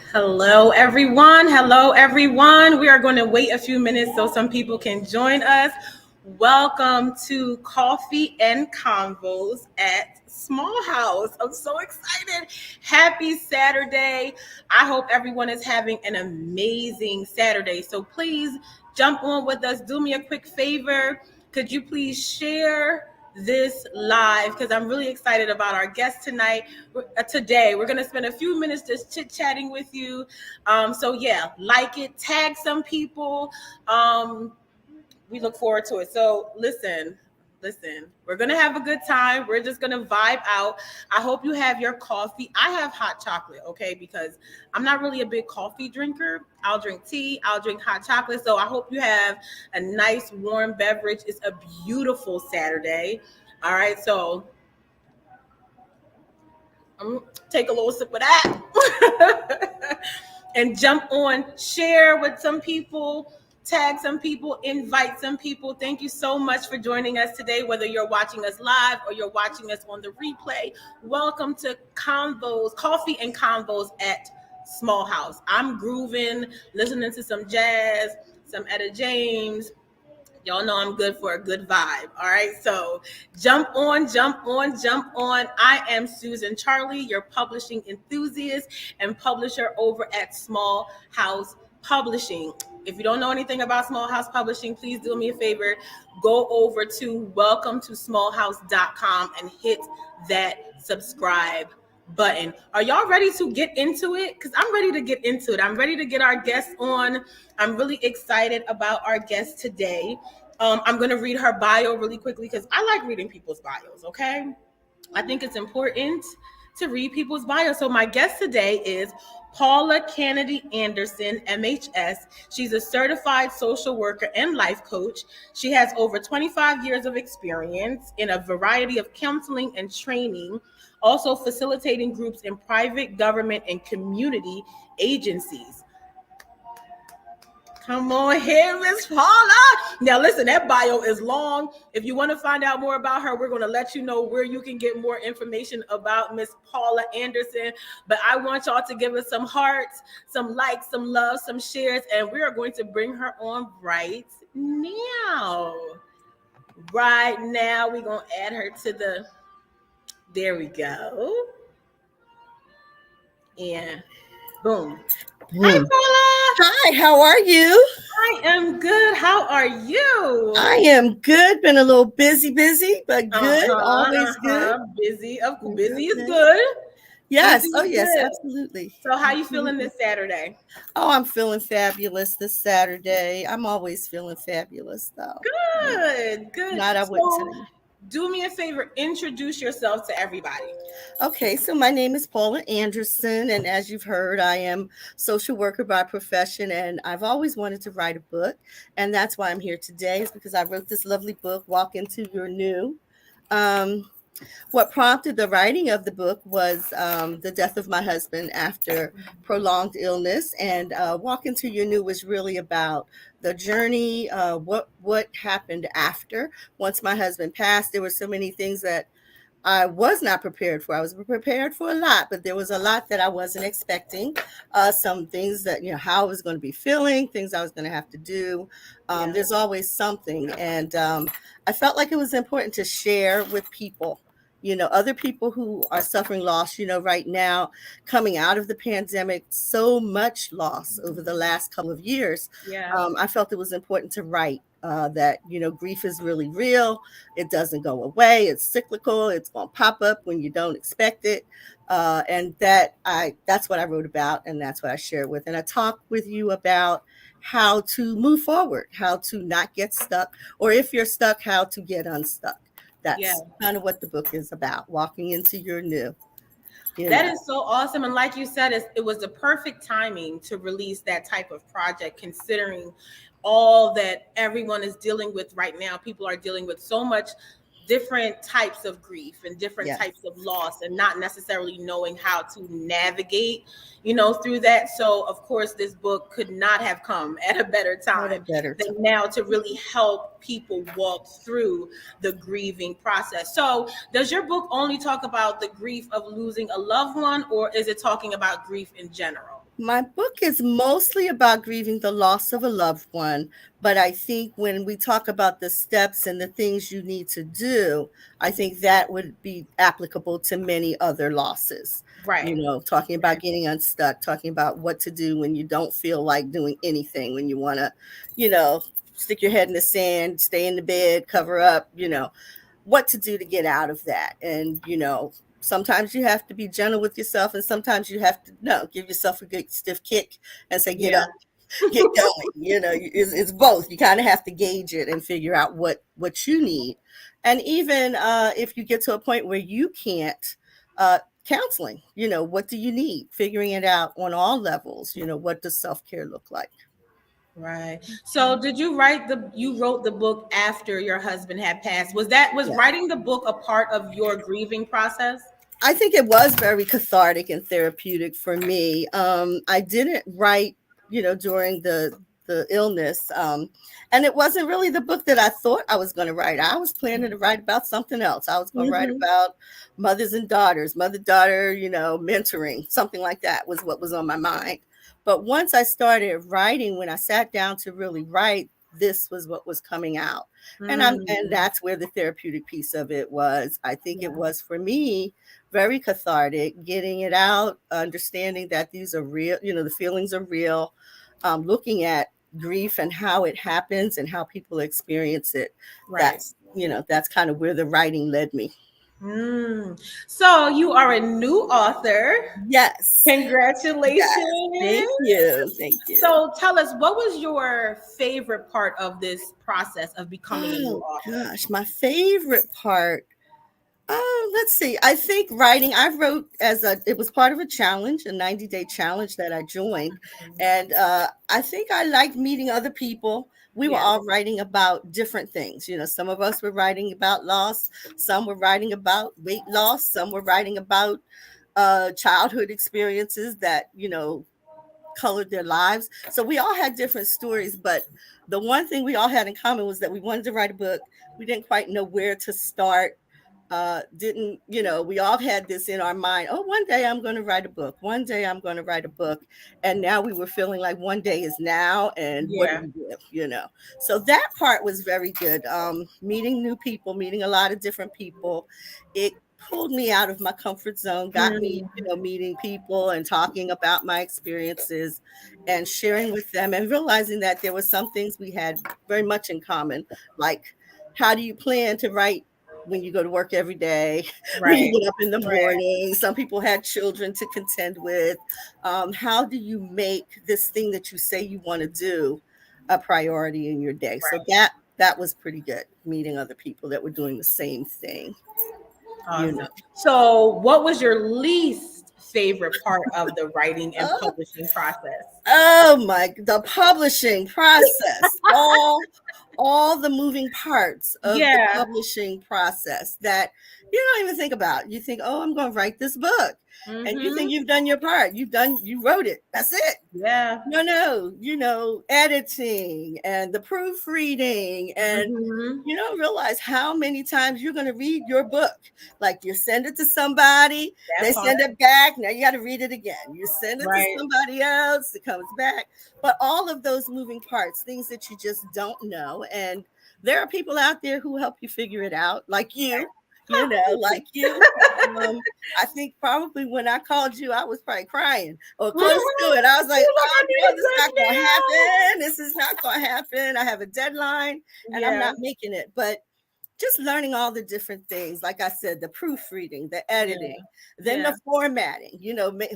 Hello, everyone. Hello, everyone. We are going to wait a few minutes so some people can join us. Welcome to Coffee and Convos at Small House. I'm so excited. Happy Saturday. I hope everyone is having an amazing Saturday. So please jump on with us. Do me a quick favor. Could you please share this live, because I'm really excited about our guest tonight. Today we're going to spend a few minutes just chit chatting with you. So yeah, like it, tag some people. We look forward to it. So listen, we're gonna have a good time. We're just gonna vibe out. I hope you have your coffee. I have hot chocolate, okay, because I'm not really a big coffee drinker. I'll drink tea, I'll drink hot chocolate. So I hope you have a nice warm beverage. It's a beautiful Saturday. All right, so I'm gonna take a little sip of that and jump on, share with some people, tag some people, invite some people. Thank you so much for joining us today, whether you're watching us live or you're watching us on the replay. Welcome to Convos, Coffee and Convos at Small House. I'm grooving, listening to some jazz, some Etta James. Y'all know I'm good for a good vibe. All right. So jump on, jump on, jump on. I am Susan Charlie, your publishing enthusiast and publisher over at Small House Publishing. If you don't know anything about Small House Publishing, please do me a favor. Go over to welcometosmallhouse.com and hit that subscribe button. Are y'all ready to get into it? Because I'm ready to get into it. I'm ready to get our guests on. I'm really excited about our guest today. I'm going to read her bio really quickly because I like reading people's bios, okay? I think it's important to read people's bios. So my guest today is Paula Anderson, MHS. She's a certified social worker and life coach. She has over 25 years of experience in a variety of counseling and training, also facilitating groups in private, government, and community agencies. Come on here, Miss Paula. Now, listen, that bio is long. If you want to find out more about her, we're going to let you know where you can get more information about Miss Paula Anderson. But I want y'all to give us some hearts, some likes, some love, some shares, and we are going to bring her on right now. Right now, we're going to add her to the... There we go. And boom. Hi, Paula. Hi, how are you? I am good. How are you? I am good. Been a little busy, but good. Always good. Busy is good. Yes. Busy Oh, is yes, good. absolutely. So how you feeling this Saturday? Oh, I'm feeling fabulous this Saturday. I'm always feeling fabulous, though. Good. Not I wouldn't tell you. Do me a favor, introduce yourself to everybody. Okay, so my name is Paula Anderson, and as you've heard, I am social worker by profession, and I've always wanted to write a book, and that's why I'm here today, is because I wrote this lovely book, Walk Into Your New. What prompted the writing of the book was the death of my husband after prolonged illness, and Walk Into Your New was really about the journey, what happened after. Once my husband passed, there were so many things that I was not prepared for. I was prepared for a lot, but there was a lot that I wasn't expecting. Some things that, how I was going to be feeling, things I was going to have to do. There's always something. And I felt like it was important to share with people, other people who are suffering loss, right now, coming out of the pandemic, so much loss over the last couple of years. I felt it was important to write. That grief is really real. It doesn't go away. It's cyclical. It's going to pop up when you don't expect it, and that's what I wrote about, and that's what I share with. And I talk with you about how to move forward, how to not get stuck, or if you're stuck, how to get unstuck. That's kind of what the book is about. Walking into your new. That is so awesome. And like you said, it was the perfect timing to release that type of project, considering all that everyone is dealing with right now. People are dealing with so much different types of grief and different types of loss, and not necessarily knowing how to navigate, through that. So of course, this book could not have come at a better time than now to really help people walk through the grieving process. So does your book only talk about the grief of losing a loved one, or is it talking about grief in general? My book is mostly about grieving the loss of a loved one, but I think when we talk about the steps and the things you need to do, I think that would be applicable to many other losses. Right. Talking about getting unstuck, talking about what to do when you don't feel like doing anything, when you want to, you know, stick your head in the sand, stay in the bed, cover up, what to do to get out of that. And, sometimes you have to be gentle with yourself, and sometimes you have to no give yourself a good stiff kick and say, get Yeah. up, get going. It's both. You kind of have to gauge it and figure out what you need. And even if you get to a point where you can't, counseling, what do you need, figuring it out on all levels. What does self-care look like? Right. So did you wrote the book after your husband had passed? Was Yeah. writing the book a part of your grieving process? I think it was very cathartic and therapeutic for me. I didn't write, during the illness, and it wasn't really the book that I thought I was going to write. I was planning to write about something else. I was going to write Mm-hmm. about mothers and daughters, mother-daughter, mentoring, something like that was what was on my mind. But once I started writing, when I sat down to really write, this was what was coming out. And Mm. that's where the therapeutic piece of it was. I think it Yeah. was for me very cathartic, getting it out, understanding that these are real, the feelings are real, looking at grief and how it happens and how people experience it. Right. That's kind of where the writing led me. Mm. So you are a new author. Yes. Yes. Congratulations. Thank you. Thank you. So tell us, what was your favorite part of this process of becoming a new Oh author? gosh, my favorite part. Oh, let's see. I think writing, I wrote it was part of a challenge, a 90-day challenge that I joined. And I think I liked meeting other people. We were Yeah. all writing about different things. Some of us were writing about loss, some were writing about weight loss, some were writing about childhood experiences that, colored their lives. So we all had different stories, but the one thing we all had in common was that we wanted to write a book. We didn't quite know where to start. Didn't, we all had this in our mind. Oh, one day I'm going to write a book. One day I'm going to write a book. And now we were feeling like one day is now. And what do Yeah. we do? So that part was very good. Meeting new people, meeting a lot of different people. It pulled me out of my comfort zone, got me, Mm. meeting people and talking about my experiences and sharing with them and realizing that there were some things we had very much in common, like how do you plan to write when you go to work every day, when you Right. get up in the Right. morning? Some people had children to contend with. How do you make this thing that you say you want to do a priority in your day? So Right. that was pretty good, meeting other people that were doing the same thing. you know Awesome. So what was your least favorite part of the writing and oh, publishing process? the publishing process, all the moving parts of the Yeah. publishing process that you don't even think about. You think, oh, I'm going to write this book. And you think Mm-hmm. you've done your part. You wrote it. That's it. Yeah. No, editing and the proofreading, and Mm-hmm. you don't realize how many times you're going to read your book. Like you send it to somebody, they That part. send it back. Now you got to read it again. You send it to Right. somebody else, it comes back. But all of those moving parts, things that you just don't know. And there are people out there who help you figure it out, like you, like you. Um, I think probably when I called you, I was probably crying or close to it. I was like, You're like, oh I no, need this is not going to a happen. This is not going to happen. I have a deadline good and I'm now. not making it. But just learning all the different things, like I said, the proofreading, the Yeah. editing, then Yeah. the formatting,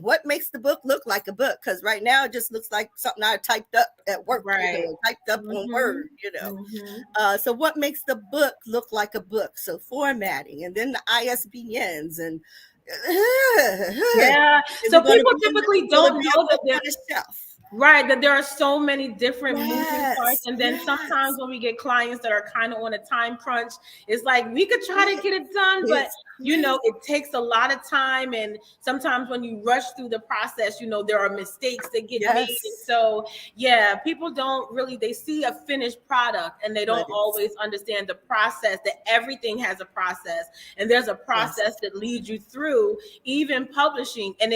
what makes the book look like a book? Because right now it just looks like something I typed up at work, Right. typed up on Mm-hmm. Word. Mm-hmm. So what makes the book look like a book? So formatting, and then the ISBNs, and Yeah. is So it going to people be typically will it don't be a know that book there on a shelf? right, that there are so many different moving parts. Yes, And then sometimes yes, when we get clients that are kind of on a time crunch, it's like we could try to get it done, but it's crazy. it takes a lot of time. And sometimes when you rush through the process, there are mistakes that get made. And Yes, so, yeah, people don't really, they see a finished product and they but don't it's always understand the process, that everything has a process. And there's a yes, process that leads you through even publishing. And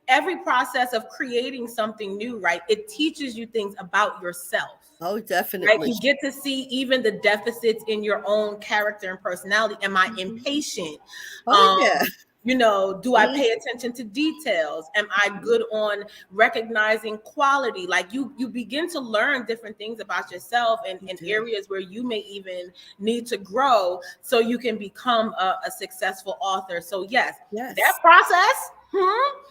every process of creating something new, right, it teaches you things about yourself. Oh, Right, definitely. you get to see even the deficits in your own character and personality. Am I Mhm. impatient? Oh, um yeah. do I Mhm. pay attention to details? Am I good on recognizing quality? Like you begin to learn different things about yourself, You and do. areas where you may even need to grow so you can become a successful author. So yes, that Yes. process.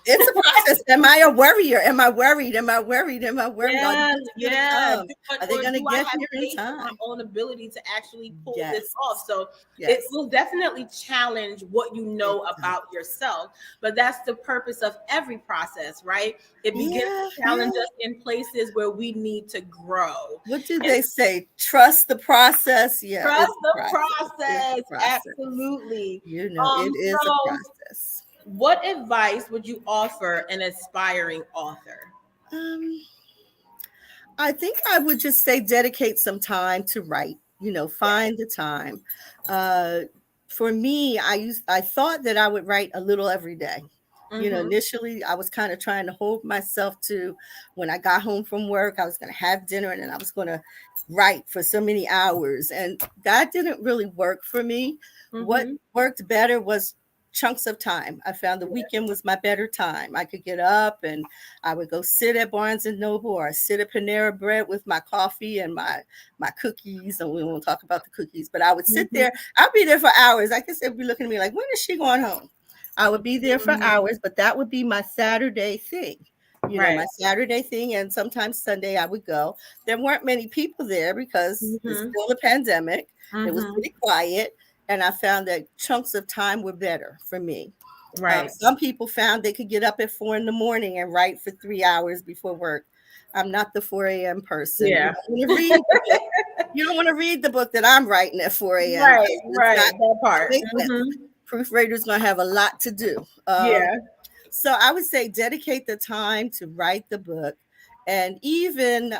It's a process. Am I a worrier? Am I worried? Am I worried? Am I worried? Are the Yes, books going to yeah. come? Are they Or going to do I get have here in faith in my time? own ability to actually pull this Yes. off? So it Yes. will definitely challenge what you It know does. about yourself. But that's the purpose of every process, right? It begins Yeah. to challenge Yeah. us in places where we need to grow. What do And they say? Trust the process. Yeah, trust it's a the process. It's a process. process. Absolutely. You know, it is a So process. what advice would you offer an aspiring author? Um, I think I would just say dedicate some time to write. Find the time. Uh, for me, I thought that I would write a little every day. Mm-hmm. Initially I was kind of trying to hold myself to when I got home from work, I was going to have dinner and then I was going to write for so many hours. And that didn't really work for me. What Mm-hmm. worked better was chunks of time. I found the weekend was my better time. I could get up and I would go sit at Barnes and Noble or sit at Panera Bread with my coffee and my cookies. And we won't talk about the cookies, but I would sit Mm-hmm. there. I'd be there for hours. I guess they'd be looking at me like, when is she going home? I would be there for Mm-hmm. hours, but that would be my Saturday thing. Right. My Saturday thing, and sometimes Sunday I would go. There weren't many people there because it's Mm-hmm. still a pandemic. It was Mm-hmm. pretty quiet, and I found that chunks of time were better for me. Right. Some people found they could get up at 4 in the morning and write for 3 hours before work. I'm not the 4 a.m. person. You Yeah. don't want to read the book. You don't want to read the book that I'm writing at 4 a.m. Right. It's Right. not That going to part. make sense. Mm-hmm. Proofreader's going to have a lot to do. Yeah. So I would say dedicate the time to write the book, and even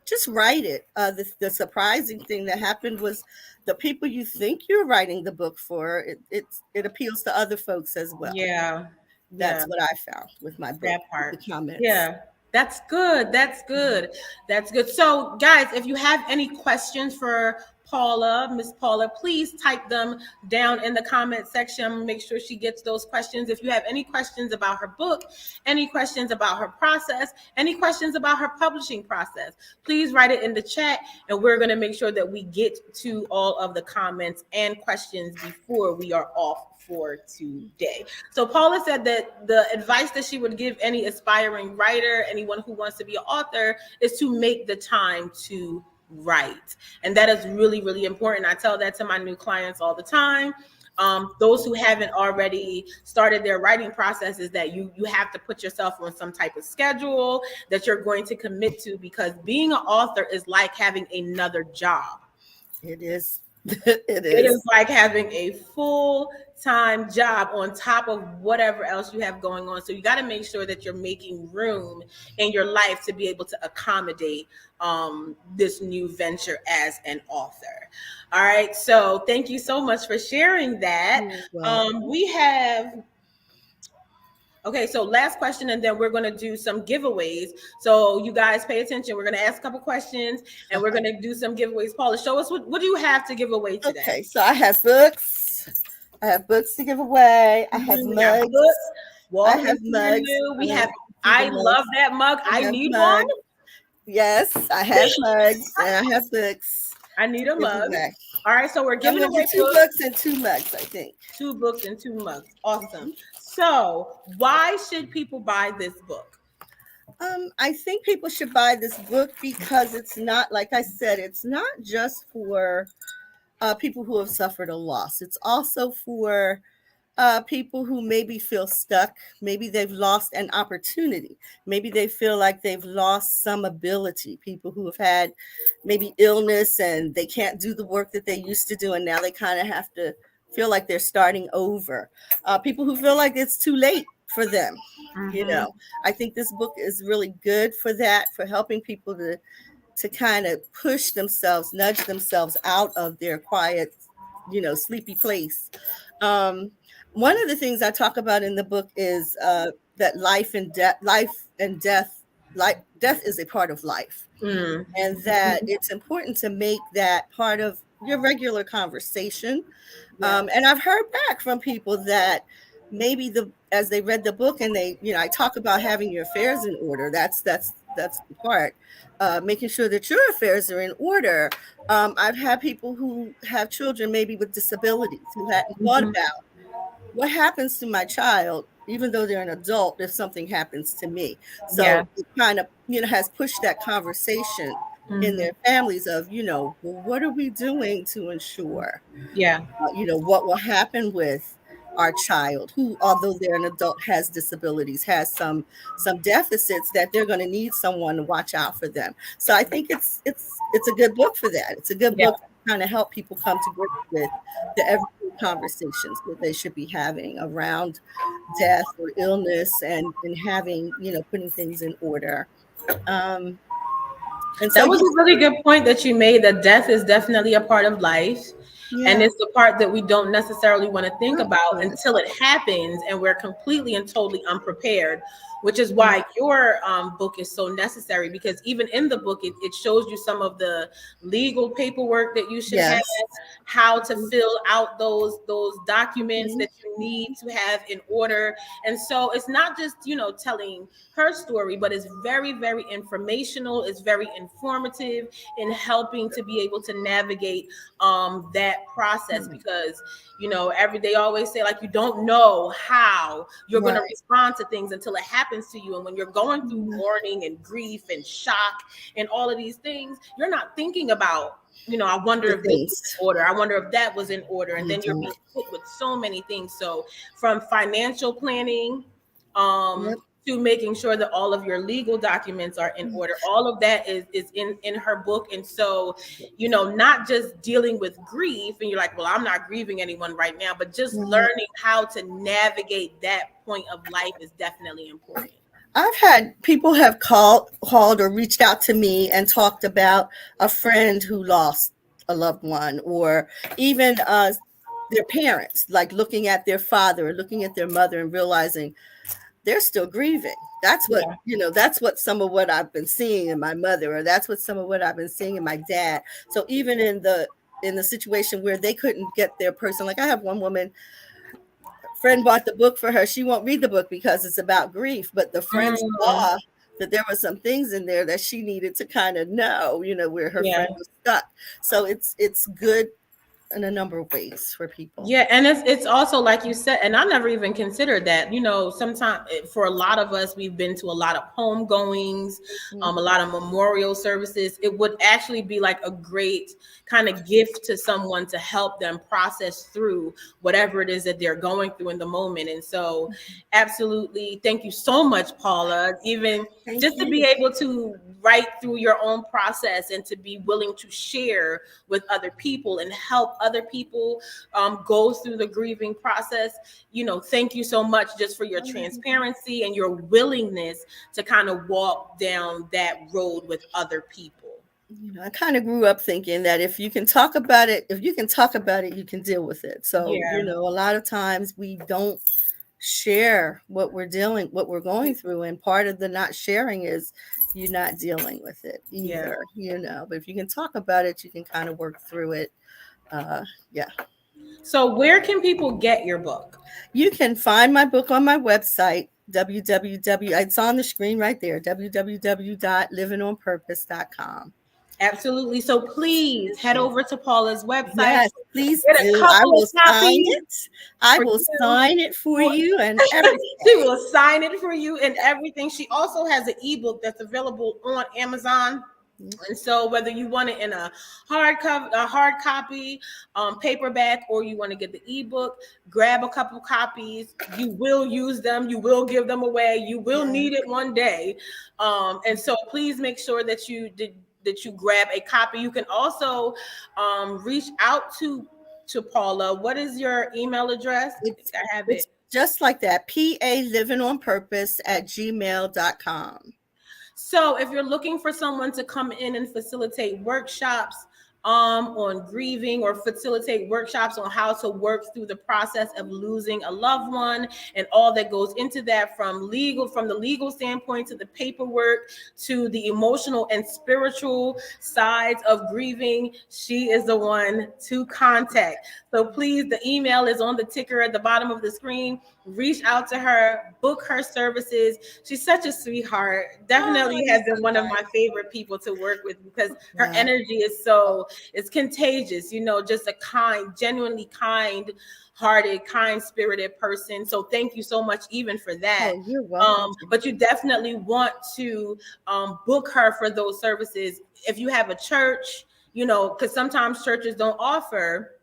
just write it. The surprising thing that happened was the people you think you're writing the book for, it appeals to other folks as well. Yeah. Yeah. That's what I found with my book, That with the part. comments. Yeah. That's good. That's good. That's good. So, guys, if you have any questions for Paula, Miss Paula, please type them down in the comment section. Make sure she gets those questions. If you have any questions about her book, any questions about her process, any questions about her publishing process, please write it in the chat, and we're going to make sure that we get to all of the comments and questions before we are off for today. So Paula said that the advice that she would give any aspiring writer, anyone who wants to be an author, is to make the time to write. And that is really, really important. I tell that to my new clients all the time. Those who haven't already started their writing process, is that you have to put yourself on some type of schedule that you're going to commit to, because being an author is like having another job. It is. It It is. is like having a full-time job on top of whatever else you have going on. So you got to make sure that you're making room in your life to be able to accommodate this new venture as an author. All right. So thank you so much for sharing that. You're welcome. We have Okay, so last question, and then we're going to do some giveaways. So you guys pay attention. We're going to ask a couple questions, and we're going to do some giveaways. Paula, show us what do you have to give away today? Okay, so I have books. I have books to give away. I have We got mugs. books, I Walking have Somewhere mugs. New. I We don't know have. if you see the I love mugs. that mug. I I have need one. mugs. Yes, I have mugs and I have books I need a to give mug. away. All right, so we're I'm giving gonna do away two books, books and two mugs, I think. 2 books, and 2 mugs. Awesome. So why should people buy this book? I think people should buy this book because it's not, like I said, it's not just for people who have suffered a loss. It's also for people who maybe feel stuck. Maybe they've lost an opportunity. Maybe they feel like they've lost some ability. People who have had maybe illness and they can't do the work that they used to do, and now they kind of have to feel like they're starting over. People who feel like it's too late for them. You Mm-hmm. know, I think this book is really good for that, for helping people to kind of push themselves, nudge themselves out of their quiet, sleepy place. Um, one of the things I talk about in the book is that death is a part of life, Mm. and that it's important to make that part of your regular conversation. Yeah. And I've heard back from people that maybe as they read the book and I talk about having your affairs in order. That's the part, making sure that your affairs are in order. I've had people who have children maybe with disabilities who hadn't thought Mhm. about what happens to my child, even though they're an adult, if something happens to me. Yeah. So it kind of, has pushed that conversation in Mhm. their families of, well, what are we doing to ensure, Yeah. what will happen with our child who, although they're an adult, has disabilities, has some deficits that they're going to need someone to watch out for them. So I think it's a good book for that. It's a good Yeah. book to kind of help people come to grips with the everyday conversations that they should be having around death or illness, and having, putting things in order. Um, and so That was a really good point that you made, that death is definitely a part of life. And yeah, it's the part that we don't necessarily want to think not about want to until talk it happens and we're completely and totally unprepared, which is about. why your book is so necessary, because even in the book, it shows you some of the legal paperwork that you should have, Yes. how to fill out those documents Mhm. that you need to have in order. And so it's not just, telling her story, but it's very, very informational. It's very informative in helping to be able to navigate that process, Right. because every day always say, like, you don't know how you're going to Right. respond to things until it happens to you. And when you're going through Mhm. mourning and grief and shock and all of these things, you're not thinking about, I wonder The if this was things in order. I wonder if that was in order. And you then you're don't. being hit with so many things. So from financial planning, um, Yep. to making sure that all of your legal documents are in order, all of that is in her book. And so, not just dealing with grief and you're like, well, I'm not grieving anyone right now, but just Right. learning how to navigate that point of life is definitely important. I've had people have called or reached out to me and talked about a friend who lost a loved one, or even their parents, like looking at their father or looking at their mother and realizing they're still grieving. Yeah. That's what some of what I've been seeing in my mother, or that's what some of what I've been seeing in my dad. So even in the situation where they couldn't get their person, like I have one woman friend bought the book for her. She won't read the book because it's about grief, but the friend Mm, saw that there were some things in there that she needed to kind of know, where her yeah. friend was stuck. So it's good in a number of ways for people. Yeah, and it's also like you said, and I never even considered that. Sometimes for a lot of us, we've been to a lot of home goings, Mhm. a lot of memorial services. It would actually be like a great kind of gift to someone to help them process through whatever it is that they're going through in the moment. And so, absolutely, thank you so much, Paula. Even Thank just to be you. able to write through your own process and to be willing to share with other people and help other people go through the grieving process. Thank you so much just for your transparency and your willingness to kind of walk down that road with other people. I kind of grew up thinking that if you can talk about it, you can deal with it. So, Yeah. a lot of times we don't share what we're going through. And part of the not sharing is you not dealing with it Yeah. either, but if you can talk about it, you can kind of work through it. Yeah. So where can people get your book? You can find my book on my website, www. It's on the screen right there, www.livingonpurpose.com. Absolutely. So please head over to Paula's website. Yes, please Get a do. I couple will of sign copies it. I for will you. sign it for you and She everything. will sign it for you and everything. She also has an ebook that's available on Amazon. And so, whether you want it in a hard copy, paperback, or you want to get the ebook, grab a couple copies. You will use them. You will give them away. You will Yeah. need it one day. And so, please make sure that you grab a copy. You can also reach out to Paula. What is your email address? I think It's I have it's it. just like that. PA livingonpurpose@gmail.com. So if you're looking for someone to come in and facilitate workshops, on grieving, or facilitate workshops on how to work through the process of losing a loved one and all that goes into that, from the legal standpoint to the paperwork to the emotional and spiritual sides of grieving. She is the one to contact. So please, the email is on the ticker at the bottom of the screen. Reach out to her, book her services. She's such a sweetheart. Definitely has been one of my favorite people to work with, because her energy is it's contagious, just a genuinely kind-hearted, kind-spirited person. So thank you so much even for that. Oh, you're welcome. But you definitely want to book her for those services. If you have a church, because sometimes churches don't offer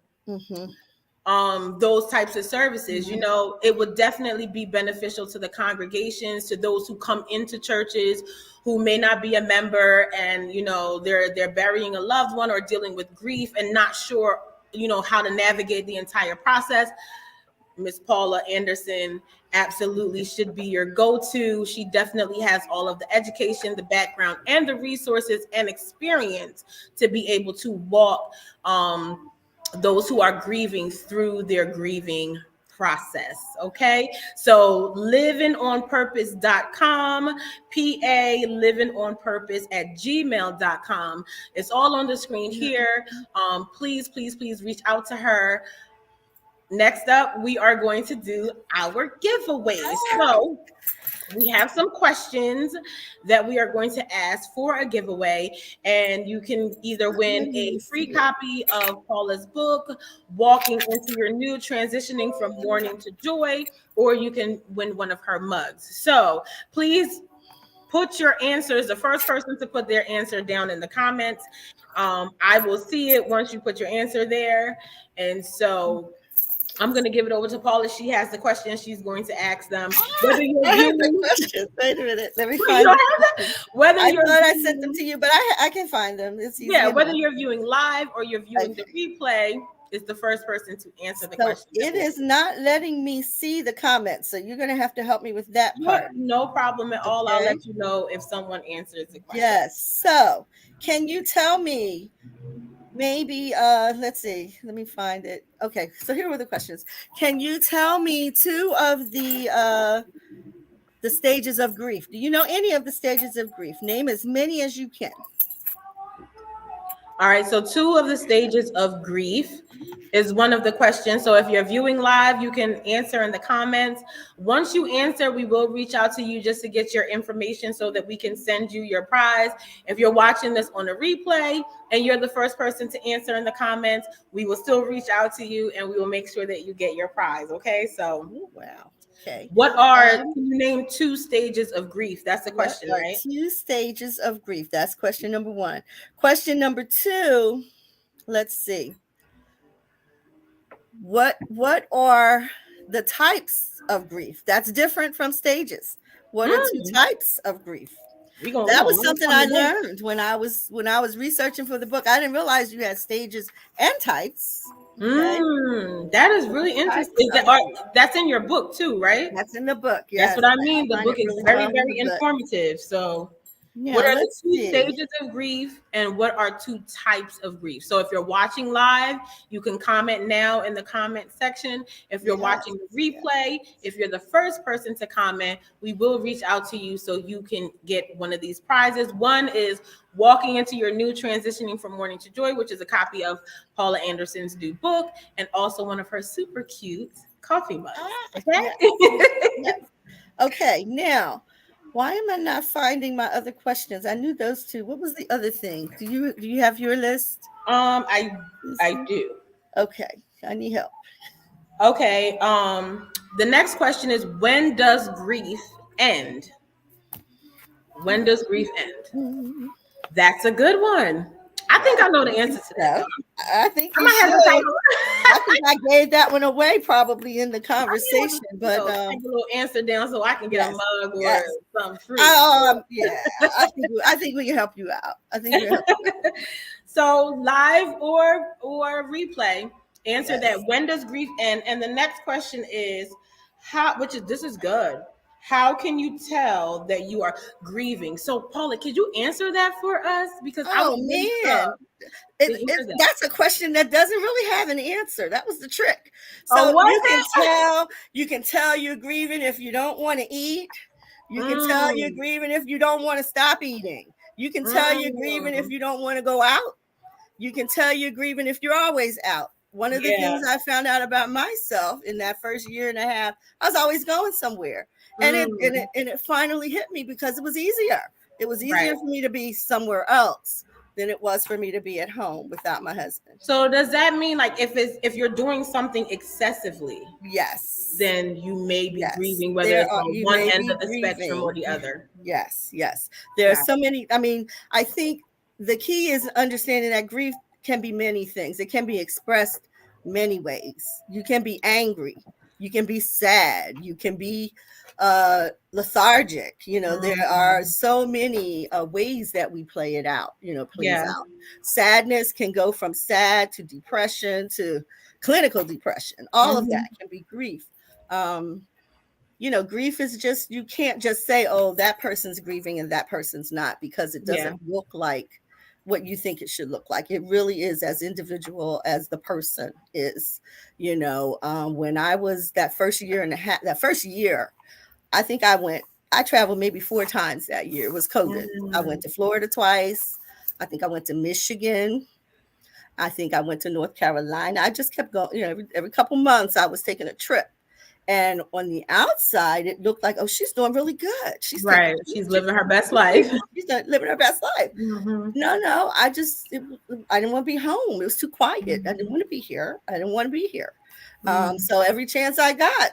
those types of services. It would definitely be beneficial to the congregations, to those who come into churches who may not be a member, and they're burying a loved one or dealing with grief and not sure how to navigate the entire process. Miss Paula Anderson absolutely should be your go-to. She definitely has all of the education, the background, and the resources and experience to be able to walk those who are grieving through their grieving process. Okay, so livingonpurpose.com, livingonpurpose@gmail.com. It's all on the screen here. Please reach out to her. Next up, we are going to do our giveaways. So we have some questions that we are going to ask for a giveaway, and you can either win a free copy of Paula's book, Walking into Your New, Transitioning from Mourning to Joy, or you can win one of her mugs. So please put your answers, the first person to put their answer down in the comments. I will see it once you put your answer there. And so I'm going to give it over to Paula. She has the questions. She's going to ask them. Whether you're viewing, wait a minute. Let me find them. I thought I sent them to you, but I can find them. It's easy. Yeah, whether you're viewing live or you're viewing the replay, is the first person to answer the question. It is not letting me see the comments, so you're going to have to help me with that part. No problem at all. I'll let you know if someone answers the question. Yes. So, can you tell me? Maybe, let's see. Let me find it. Okay, so here were the questions. Can you tell me two of the stages of grief? Do you know any of the stages of grief? Name as many as you can. All right, so two of the stages of grief is one of the questions. So if you're viewing live, you can answer in the comments. Once you answer, we will reach out to you just to get your information so that we can send you your prize. If you're watching this on a replay and you're the first person to answer in the comments, we will still reach out to you and we will make sure that you get your prize. Okay, so wow. Okay. Can you name two stages of grief? That's the question, right? Two stages of grief. That's question number one. Question number two, let's see. What are the types of grief? That's different from stages. What are two types of grief? That was something I learned when I was researching for the book. I didn't realize you had stages and types. Okay. That is really interesting. That's in your book too, right? That's in the book. Yes. That's what I mean. The book is very, very informative. So what are the two stages of grief and what are two types of grief? So if you're watching live, you can comment now in the comment section. If you're watching the replay, if you're the first person to comment, we will reach out to you so you can get one of these prizes. One is Walking into Your New, Transitioning from Mourning to Joy, which is a copy of Paula Anderson's new book, and also one of her super cute coffee mugs. Okay? Yes. Okay, now, why am I not finding my other questions? I knew those two. What was the other thing? Do you have your list? I do. Okay, I need help. Okay, the next question is, when does grief end? When does grief end? That's a good one. I think I know the answer to that. I think I think I gave that one away probably in the conversation, but take a little answer down so I can get a mug or some fruit. Yeah, I think we can help you out. So live or replay, answer that. When does grief end? And the next question is this is good. How can you tell that you are grieving? So, Paula, could you answer that for us? Because I would Oh really man, love to hear that. that's a question that doesn't really have an answer. That was the trick. Oh, So was it? you can tell you're grieving if you don't want to eat. You can tell you're Mm, grieving if you don't want to stop eating. You can tell you're grieving if mm, you don't want to go out. You can tell you're grieving if you're always out. One of the yeah. things I found out about myself in that first year and a half, I was always going somewhere. Mm, And it finally hit me because it was easier. It was right. easier for me to be somewhere else than it was for me to be at home without my husband. So does that mean like if you're doing something excessively, Yes. then you may be Yes. grieving, whether There it's are on you one may end be of the spectrum or grieving. the other? Yes, yes. There are Got so many. I mean, I think the key is understanding that grief can be many things. It can be expressed many ways. You can be angry. You can be sad. You can be lethargic. You know, there are Mm, so many ways that we play it out. You know, plays yeah. out. Sadness can go from sad to depression to clinical depression. All of that Mhm. can be grief. Um, you know, grief is just, you can't just say, oh, that person's grieving and that person's not, because it Yeah. doesn't look like what you think it should look like. It really is as individual as the person is. You know, when I was that first year and a half, that first year, I think I traveled maybe 4 times that year. It was COVID. I went Mm, to Florida twice. I think I went to Michigan. I think I went to North Carolina. I just kept going, you know, every couple months I was taking a trip. And on the outside, it looked like, oh, she's doing really good. She's taking, right. She's living her best life. she's living her best life. Hmm. No, I didn't want to be home. It was too quiet. I didn't Hmm. want to be here. I didn't want to be here. Mm, So every chance I got,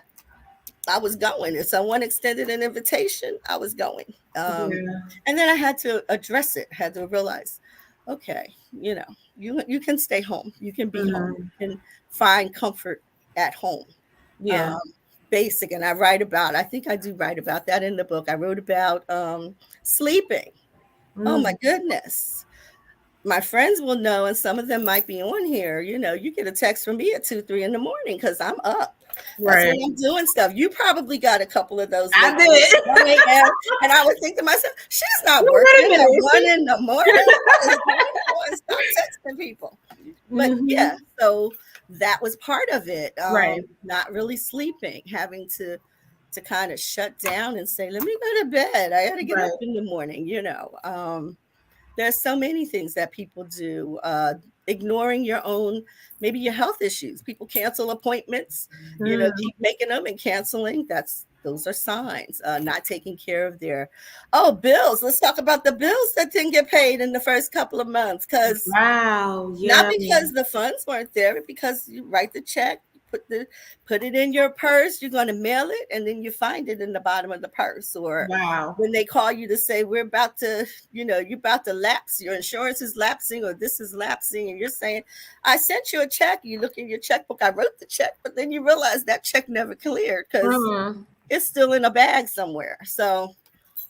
I was going. If someone extended an invitation, I was going. yeah. And then I had to address it, had to realize, okay, you know, you can stay home. You can be home. Hmm. You can find comfort at home. Yeah. Um, Basic. And I write about, I think I do write about that in the book. I wrote about sleeping. Oh my Mm, goodness. My friends will know, and some of them might be on here. You know, you get a text from me at 2, 3 in the morning because I'm up. That's when right. I'm doing stuff. You probably got a couple of those I late nights, did. 1 a.m. And I would think to myself, she's not Wait a working minute. at Is 1 in the morning. What is going on? Stop texting people. she? But Hmm. yeah, so that was part of it. Right. Not really sleeping, having to kind of shut down and say, let me go to bed. I got to get up Right. in the morning, you know. There's so many things that people do. Ignoring your own, maybe your health issues. People cancel appointments, you know, Mm, keep making them and canceling. Those are signs. Not taking care of their bills. Let's talk about the bills that didn't get paid in the first couple of months, because wow. not Yeah. because the funds weren't there, but because you write the check, put it in your purse, you're going to mail it, and then you find it in the bottom of the purse. Or Wow. when they call you to say, we're about to, you know, you're about to lapse, your insurance is lapsing, or this is lapsing, and you're saying, I sent you a check. You look in your checkbook, I wrote the check, but then you realize that check never cleared because Mm, it's still in a bag somewhere. So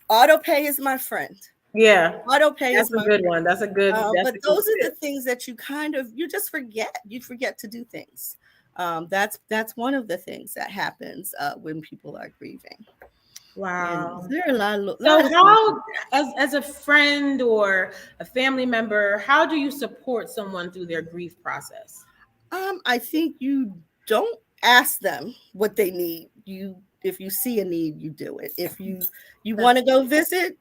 auto pay is my friend. yeah. Auto pay That's is a my good friend. one. That's a good. That's But a good those are the tip. things that you just forget. You forget to do things. That's one of the things that happens when people are grieving. You know, Wow. there are a lot So of things. how, as a friend or a family member, how do you support someone through their grief process? I think you don't ask them what they need. If you see a need, you do it. If you want That's to go visit,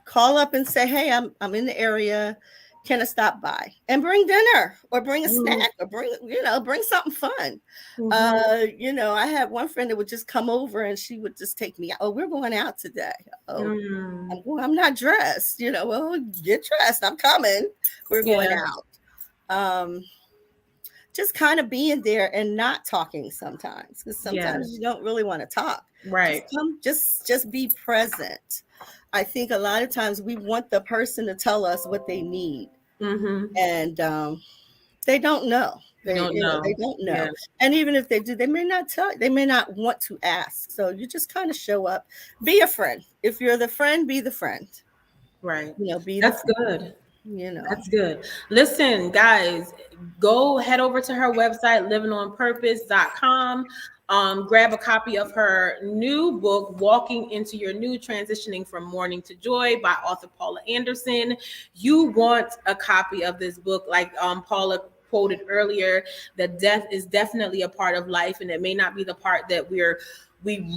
call up and say, hey, I'm in the area. Can I stop by and bring dinner or bring a mm, snack or bring something fun? mhm, You know, I had one friend that would just come over and she would just take me out. Oh, we're going out today. Oh, mm, I'm not dressed. You know, well, get dressed. I'm coming. We're going yeah, out. Um, just kind of being there and not talking sometimes, because yeah, sometimes you don't really want to talk. Just right. come, just be present. I think a lot of times we want the person to tell us what they need, Mm-hmm. and they don't know. You don't They know. don't Yeah, know. And even if they do, they may not tell. They may not want to ask. So you just kind of show up, be a friend. If you're the friend, be the friend. right. You know, be the That's friend. good. You know. That's good. Listen, guys, go head over to her website, livingonpurpose.com. grab a copy of her new book, Walking into Your New, Transitioning from Mourning to Joy by author Paula Anderson. You want a copy of this book, like Paula quoted earlier, that death is definitely a part of life, and it may not be the part that we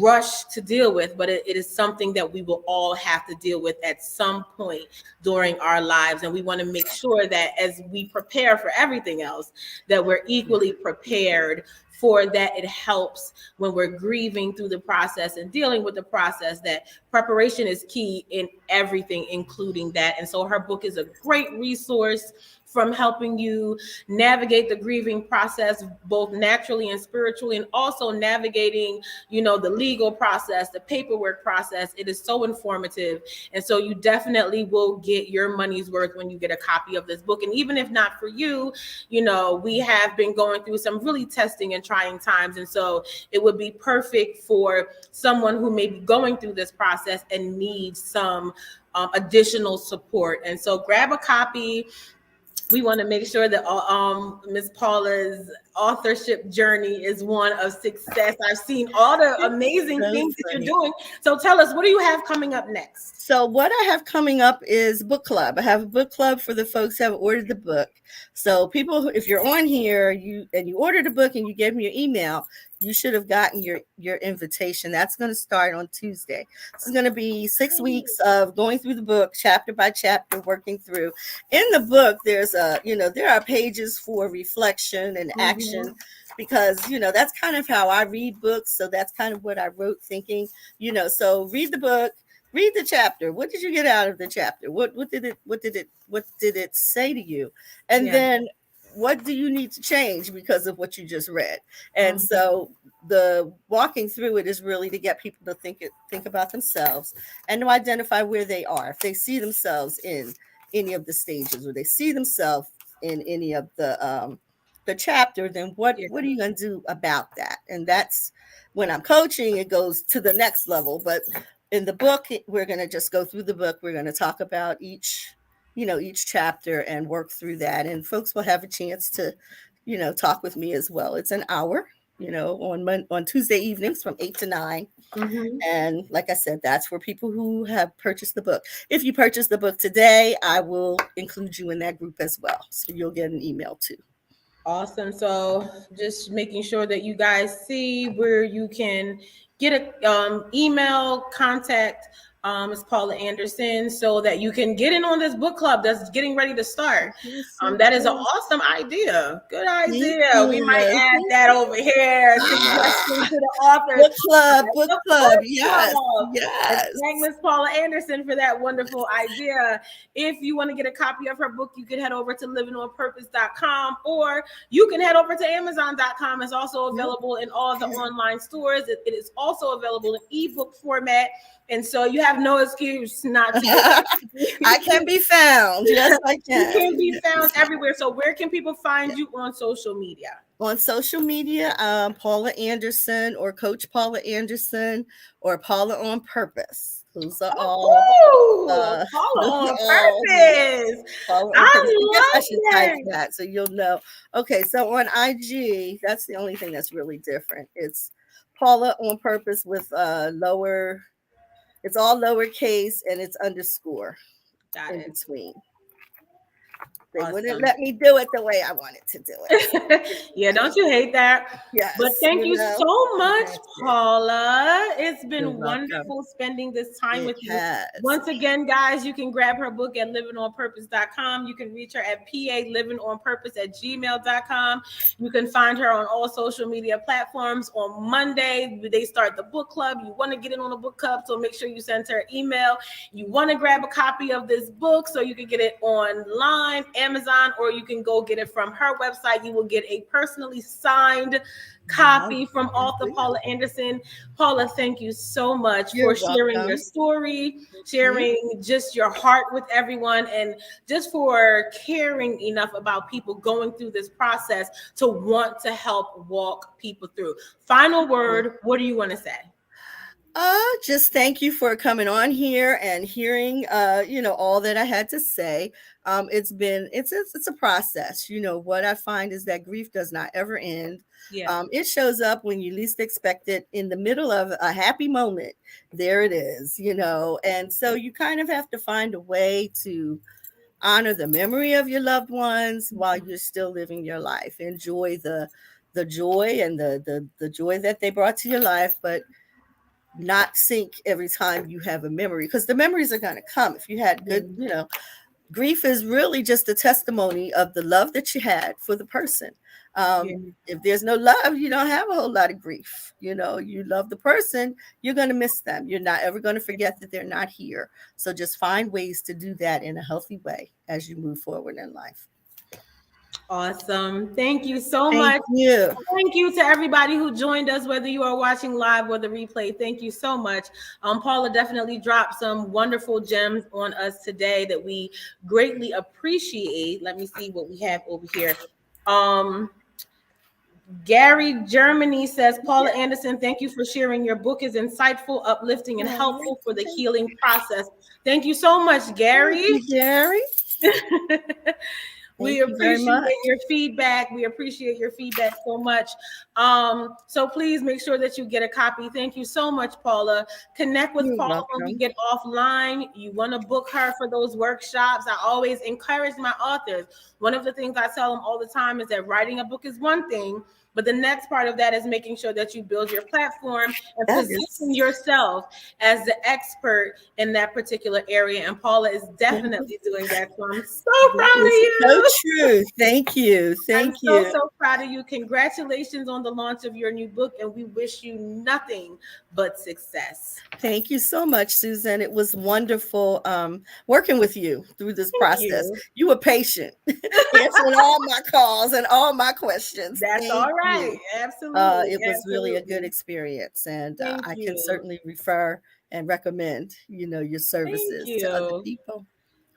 rush to deal with, but it is something that we will all have to deal with at some point during our lives. And we want to make sure that as we prepare for everything else, that we're equally prepared for that. It helps when we're grieving through the process and dealing with the process, that preparation is key in everything, including that. And so her book is a great resource from helping you navigate the grieving process, both naturally and spiritually, and also navigating, the legal process, the paperwork process. It is so informative. And so you definitely will get your money's worth when you get a copy of this book. And even if not for you, we have been going through some really testing and trying times. And so it would be perfect for someone who may be going through this process and needs some additional support. And so grab a copy. We want to make sure that Miss Paula's authorship journey is one of success. I've seen all the amazing things that you're doing. So tell us, what do you have coming up next? So what I have coming up is book club. I have a book club for the folks who have ordered the book. So people, if you're on here, you ordered a book and you gave me your email, you should have gotten your invitation. That's going to start on Tuesday. This is going to be 6 weeks of going through the book chapter by chapter, working through. In the book, there's there are pages for reflection and action, because that's kind of how I read books. So that's kind of what I wrote, thinking, so read the book. Read the chapter. What did you get out of the chapter? What did it say to you? And then what do you need to change because of what you just read? And so the walking through it is really to get people to think about themselves and to identify where they are. If they see themselves in any of the stages, or they see themselves in any of the chapter, then what are you going to do about that? And that's when I'm coaching, it goes to the next level. But in the book, we're going to just go through the book. We're going to talk about each chapter and work through that. And folks will have a chance to, talk with me as well. It's an hour, on Tuesday evenings from 8 to 9. And like I said, that's for people who have purchased the book. If you purchase the book today, I will include you in that group as well. So you'll get an email too. Awesome. So just making sure that you guys see where you can get a email contact Ms. Paula Anderson, so that you can get in on this book club that's getting ready to start. That is an awesome idea. Good idea. We might add that over here. Suggestion to the authors. Book club. Yes. Thank Ms. Paula Anderson for that wonderful idea. If you want to get a copy of her book, you can head over to livingonpurpose.com, or you can head over to amazon.com. It's also available in all the online stores. It is also available in ebook format. And so you have no excuse not to. I can be found. Yes, I can. You can be found everywhere. So where can people find you on social media? On social media, Paula Anderson, or Coach Paula Anderson, or Paula on Purpose. Those are all. Paula on Purpose. Paula on Purpose. I should type that so you'll know. Okay, so on IG, that's the only thing that's really different. It's Paula on Purpose with lower. It's all lowercase and it's underscore in between. They wouldn't let me do it the way I wanted to do it. Yeah, don't you hate that? Yes. But thank you so much, Paula. It's been wonderful spending this time with you. Once again, guys, you can grab her book at livingonpurpose.com. You can reach her at livingonpurpose@gmail.com. You can find her on all social media platforms. On Monday, they start the book club. You want to get in on the book club, so make sure you send her an email. You want to grab a copy of this book so you can get it online, Amazon, or you can go get it from her website. You will get a personally signed copy from author Paula Anderson. Paula, thank you so much for sharing your story, sharing just your heart with everyone, and just for caring enough about people going through this process to want to help walk people through. Final word, what do you want to say? Just thank you for coming on here and hearing, all that I had to say. It's a process. What I find is that grief does not ever end. Yeah. It shows up when you least expect it in the middle of a happy moment. There it is. And so you kind of have to find a way to honor the memory of your loved ones while you're still living your life. Enjoy the joy and the joy that they brought to your life, but not sink every time you have a memory, because the memories are going to come. If you had good, grief is really just a testimony of the love that you had for the person. Yeah. If there's no love, you don't have a whole lot of grief. You love the person, you're going to miss them. You're not ever going to forget that they're not here. So just find ways to do that in a healthy way as you move forward in life. Awesome. Thank you so Thank much. you. Thank you to everybody who joined us, whether you are watching live or the replay. Thank you so much. Paula definitely dropped some wonderful gems on us today that we greatly appreciate. Let me see what we have over here. Gary Germany says, Paula Anderson, thank you for sharing. Your book is insightful, uplifting, and helpful for the healing process. Thank you so much, Gary. Thank you, Gary. We Thank you very appreciate much. your feedback. We appreciate your feedback so much. So please make sure that you get a copy. Thank you so much, Paula. Connect with You're Paula welcome. when we get offline. You want to book her for those workshops. I always encourage my authors. One of the things I tell them all the time is that writing a book is one thing, but the next part of that is making sure that you build your platform and position yourself as the expert in that particular area. And Paula is definitely doing that. So I'm so proud of you. So true. Thank you. Thank you. So proud of you. Congratulations on the launch of your new book, and we wish you nothing but success. Thank you so much, Susan. It was wonderful working with you through this process. You were patient, answering all my calls and all my questions. That's all right. Absolutely. It was really a good experience, and I can certainly refer and recommend, your services to other people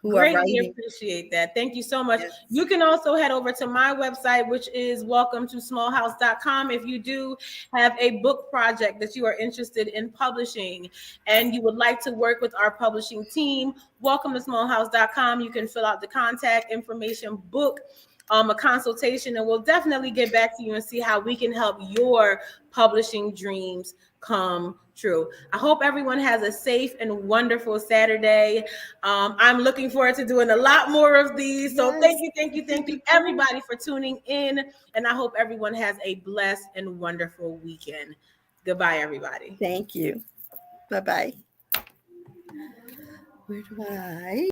who are writing. Appreciate that. Thank you so much. Yes. You can also head over to my website, which is welcometosmallhouse.com. If you do have a book project that you are interested in publishing and you would like to work with our publishing team, welcometosmallhouse.com. You can fill out the contact information, book a consultation, and we'll definitely get back to you and see how we can help your publishing dreams come true. I hope everyone has a safe and wonderful Saturday. I'm looking forward to doing a lot more of these. So thank you, everybody, for tuning in. And I hope everyone has a blessed and wonderful weekend. Goodbye, everybody. Thank you. Bye-bye. Where do I?